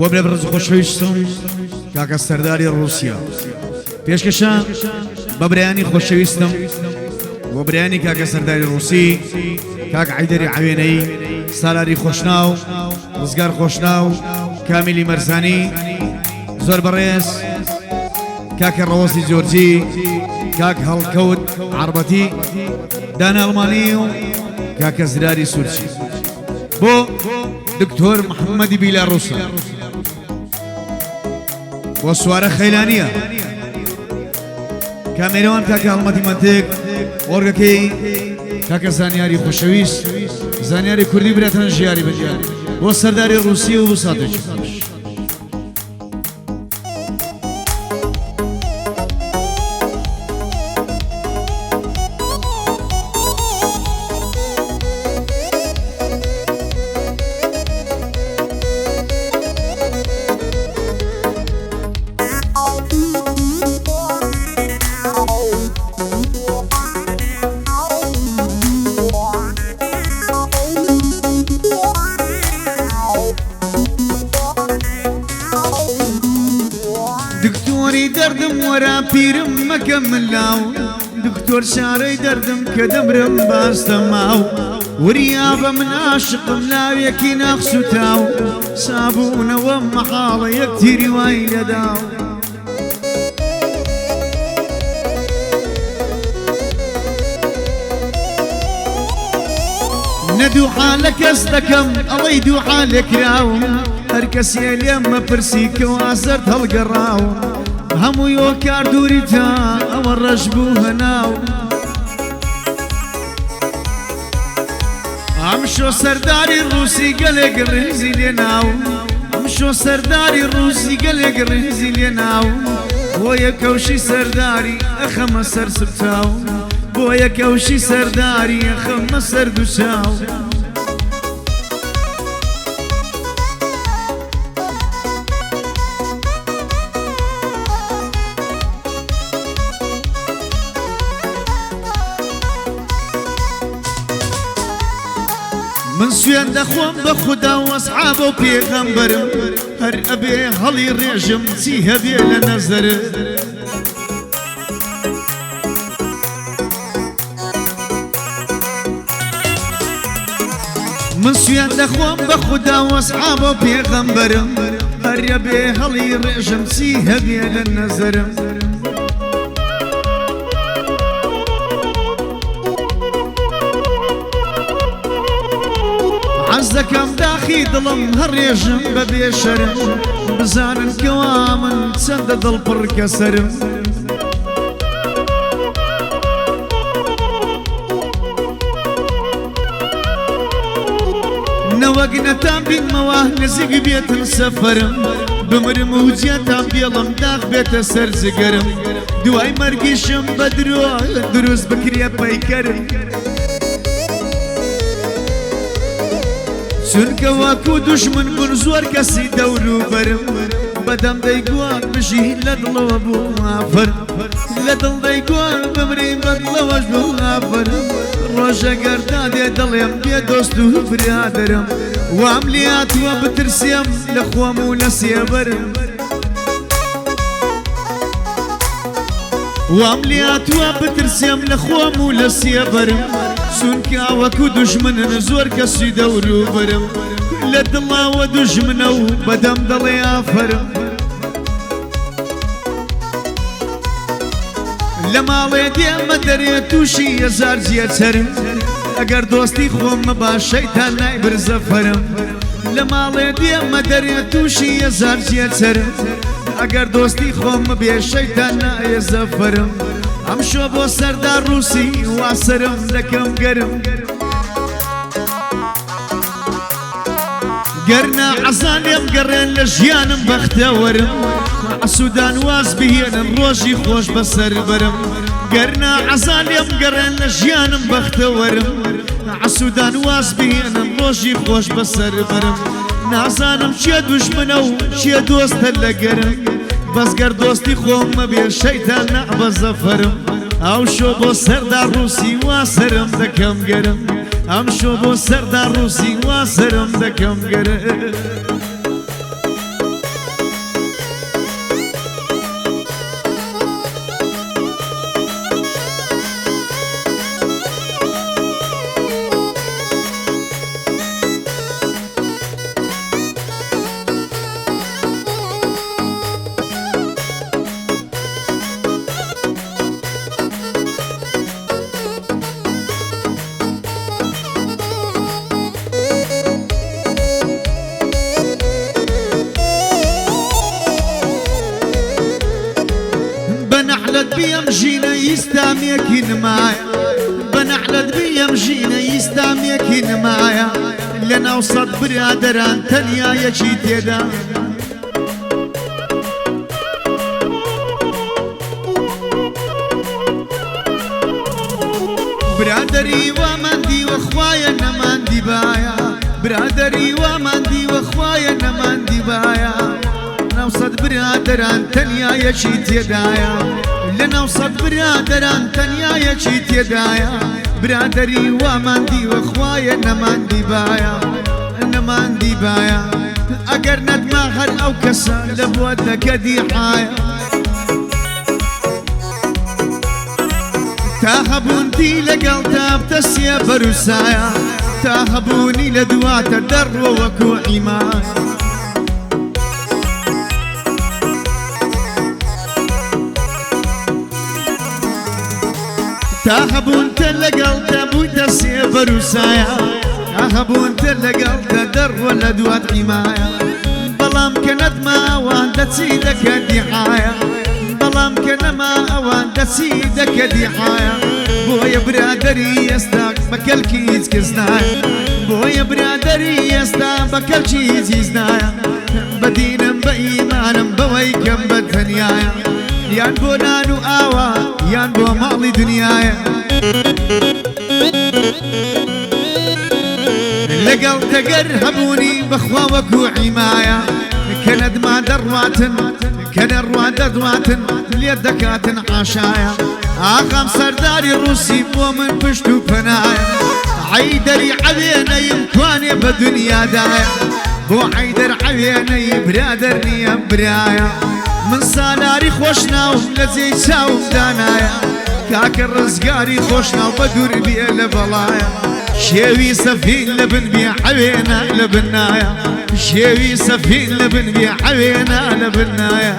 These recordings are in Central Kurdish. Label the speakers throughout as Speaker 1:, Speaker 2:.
Speaker 1: بۆ برێ بڕز خۆشەویستم کاکە سەرداری ڕووسیا پێشکەشە بە برایانی خۆشەویستم بۆ برایانی کاکە سەرداری ڕووسی کاک عەیدەری عەوێنەی سالاری خۆشناو ڕزگار خۆشناو کامیلی مەرزانی زۆر بەڕێز کاکە ڕەوەزی جۆرجی کاک هەڵکەوت عەربەتی دانا ئەڵمانی و کاکە زراری سوورچی بۆ دکتۆر محەممەدی بیلاڕووسە بۆ سوارە خەیلانیە کامێرەوان کاکە هەڵمەتی مەنتێک ئۆرگەکەی کاکە زانیاری خۆشەویست زانیاری کوردی برێتەنە ژیاری بەجیاری بۆ سەرداری ڕووسی و وساتێکی خۆش دکتۆری دەردم وەرا پیرم مەکە ملاو دکتۆر شارەی دەردم کە دەمرم باستە ماو وریابە من عاشقم لاوێکی ناخس و تاو سابوونەوە مەحاڵە یەک تیری وای لەداو نەدووحا لە کەس دەکەم ئەڵەی دووحا لێکراو هەر کەسێ لێم مەپرسی کەوا زەرد هەڵگەڕاو هەمووی ئۆ کاردووری تا ئەوە ڕەش بوو هەناو ئەمشۆ سەرداری ڕووسی گەلێک ڕێزی لێناو ئەمشۆ سەرداری ڕووسی گەلێک ڕێزی لێناو بۆ یەکەوشی سەرداری ئەخەمە سەر سبتاو بۆ یەکەوشی سەرداری ئەخەمە سەر دووچاو من سوێن دەخۆم بە خودا و ئەسحابە و پێغەمبەرم هەر ئەبێ هەڵی ڕێژم چی هەبێ لە نەزەرت من سوێن دەخۆم بە خودا و ئەسحابە و پێغەمبەرم هەر ئەبێ هەڵی ڕێژم چی هەبێ لە نەزەرم عەزەکەم داخی دڵم هەڕێژم بە بێشەرم بزانن کەوا من چەندە دڵپڕ کەسەرم نەوەک نەتان بینمەوە نزیک بێتن سەفەرم بمرم و جێتان بێڵم داغ بێتە سەر جگەرم دوای مەرگیشم بە درۆ دروست بکرێ پەیکەرم چونکە واکو دوژمن بوون زۆر کەسی دەور و بەرم بەدەم دەیگوان بژی لە دڵەوە بوو ئافەرم لە دڵ دەیگوان بمری بە دڵەوەش بوو ئافەرم ڕۆژە گەردا دێ دڵێم بێ دۆست و برادەرم وام لێهاتووە بترسێم لە خۆم و لە سێبەرم وام لێهاتووە بترسێم لە خۆم و لە سێبەرم چونکە وەکو دوژمنن زۆر کەسی دەور و بەرم لە دڵاوە دوژمنە و بەدەم دەڵێ ئافەرم لە ماڵێ دێمە دەرێ تووشی هەزار جێچەرم ئەگەر دۆستی خۆمە باش شەیتان نایبرزە فەرم لە ماڵێ دێمە دەرێ تووشی هەزار جێچەرم ئەگەر دۆستی خۆمە بێ شەیتان نایەزە فەرم ئەمشۆ بۆ سەردار ڕووسی واسەرم دەکەم گەرم گەرنا عەزان لێم گەڕێن لە ژیانم بەختەوەرم عەسوودان واز بهێنن ڕۆژی خۆش بەسەر بەرم گەرنا عەزان لێم گەڕێن لە ژیانم بەختەوەرم عەسوودان واز بهێنن ڕۆژی خۆش بەسەر بەرم نازانم چێ دوژمنە و چێ دۆستە لە گەرم بەزگەر دۆستی خۆمە بێ شەیتان نەبەزە فەرم ئەوشۆ بۆ سەردار ڕووسی واسەرم دەکەم گەرم ئەمشۆ بۆ سەردار ڕووسی واسەرم دەکەم گەرم ئیستامیەکی نمایە بەنەحلەت بیەمژینە ئیستامیەکی نمایە لە ناو سەد برادەران تەنیایەکی تێدا برادری واماندی وەخوایە نەماندی باە برادری واماندی وەخوایە نەماندی باە ناو سەد برادەران تەنیایەکی تێدایە لە ناو سەد برادەران تەنیایەکی تێدایە برادری واماندی وەخوایە نەماندی باە نەماندی باە ئەگەر نەتما هەر ئەو کەسە لە بۆ دەکە دیحایە تا هەبوونتی لەگەڵ تا بتەسیە بەروسایە تا هەبوونی لە دواتە دەڕوە وەکو عیمایە تا هەبوونتە لەگەڵ تا بوویتە سێ بەروسایە تا هەبوونتە لەگەڵ تا دەڕوە لە دوات عیمایە بەڵام کە نەتما ئەوان دەچی دەکە دیحایە بەڵام کە نەما ئەوان دەچی دەکە دیحایە بۆیە برادری ئێستا بە کەلکی هیچ کەس نایە بۆیە برادری ئێستا بە کەلکی هیچ نایە بە دینم بە ئیمانم بەوەی کەم بە تەنیایە یان بۆ نان و ئاوا یان بۆ ماڵی دنیایە لەگەڵ دەگەر هەبوونی بەخوا وەکو عیمایە کە نەدما دەڕواتن کە نەڕوا دەدواتن لێ دەکاتن عاشایە ئاقام سەرداری ڕووسی بۆ من پشت و پەنایە عەیدەری عەوێنەیم توانێ بە دنیادایە بۆ عەیدەر عەوێنەی برادەر نییە برایە من سالاری خۆش ناوم لە جێی چاوم دانایە کاکە ڕزگاری خۆش ناو بە دوور بێ لە بەڵایە شێوی سەفین لە بن بێ حەوێنە لە بنایە شێوی سەفین لە بن بێ حەوێنە لە بنایە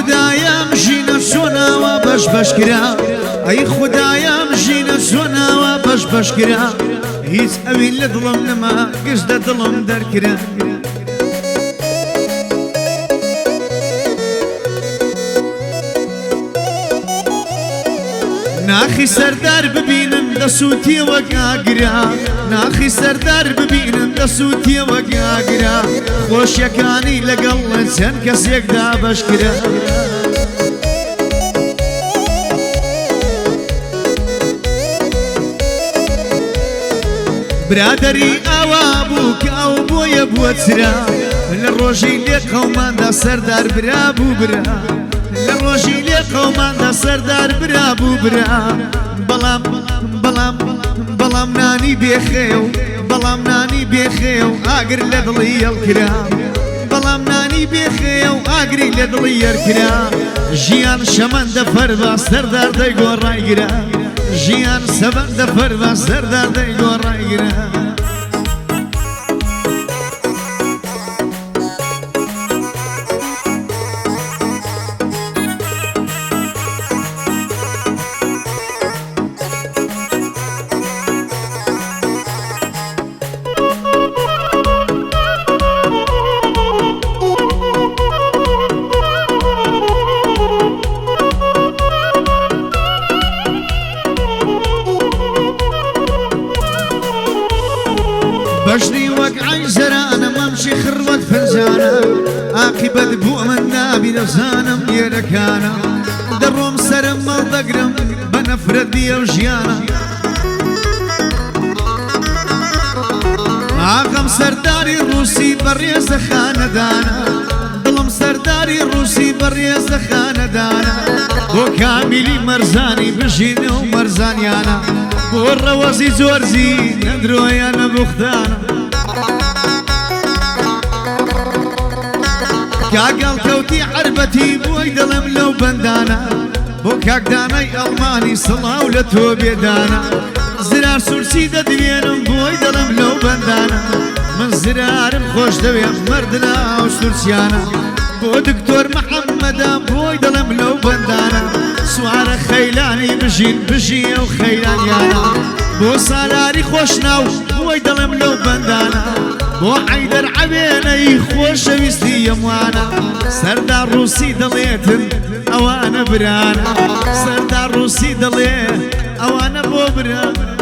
Speaker 1: خدایم ژینە چۆناوە بەش بەشکرا ئەی خدایم ژینە چۆناوە بەش بەشکرا هیچ ئەوی لە دڵم نەما گشتە دڵم دەرکرا ناخی سەردار ببینم دەسووتیەوە گاگرا ناخی سەردار ببینم دەسووتیەوە گاگرا خۆشیەکانی لەگەڵ چەند کەسێکدا بەشکرا برادری ئاوا بوو کە ئەو بۆیە بووە چرا لە ڕۆژی لێ قەوماندا سەردار برا بوو برا لە ڕۆژی لێ قەوماندا سەردار برا بوو برا بەڵام نانی بێخێو بەڵام نانی بێخێو ئاگر لە دڵی هەڵکرا بەڵام نانی بێخێو ئاگری لە دڵی هەرکرا ژیان شەمەندە فەربا سەردار دەیگۆڕایگرا ژیان سەبەندە فەربا سەردار دەیگۆڕایگرا بەشنی وەک عەیزەرانە مەمشی خڕوەت فەنجانە عاقیبەت بۆ من نابی دەزانم لێرەکانە دەڕۆم سەرم مەڵ دەگرم بە نەفرەت بیە و ژیانە ئاقەم سەرداری ڕووسی بەڕێزە خانەدانە دڵم سەرداری ڕووسی بەڕێزە خانەدانە بۆ کامیلی مەرزانی بژینە و مەرزانیانە بۆ ڕەوەزی زۆرزی نەدرۆیانە بوختانە کاگەڵ کەوتی عەربەتی بۆی دڵم لەو بەندانە بۆ کاکدانەی ئەڵمانی سڵاو لە تۆ بێدانە زرار سورسی دەدوێنم بۆی دەڵم لەو بەندانە من زرارم خۆش دەوێم مردنا و سورسیانە بۆ دکتۆر محەممەدا بۆی دەڵم لەو بەندانە سوارە خەیلانی بژین بژیە و خەیلانیانە بۆ سالاری خۆشناو بۆی دەڵم لەو بەندانە بۆ حەیدەر عەبێنەی خۆشەویستی یەموانە سەردار ڕووسی دەڵێتن ئەوانە برانە سەردار ڕووسی دەڵێ ئەوانە بۆ برانە